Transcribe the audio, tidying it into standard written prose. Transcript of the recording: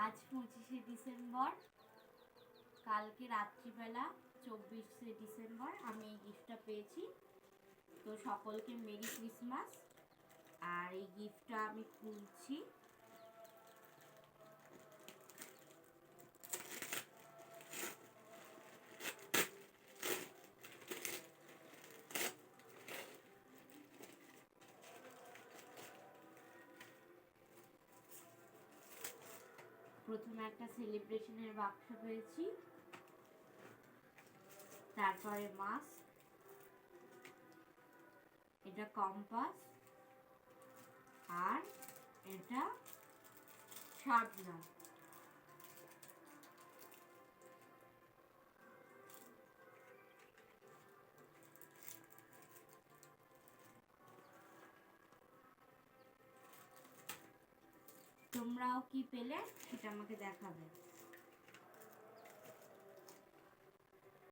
আজ 25শে ডিসেম্বর, কালকে রাত্রিবেলা 24শে ডিসেম্বর আমি এই গিফটটা পেয়েছি। তো সকলকে মেরি ক্রিসমাস। আর এই গিফটটা আমি খুলছি। প্রথমে একটা সেলিব্রেশনের বাক্স পেয়েছি, তারপরে মাস্ক, এটা কম্পাস, আর এটা শার্পনার। তোমরাও কি পেলে সেটা আমাকে দেখাবে।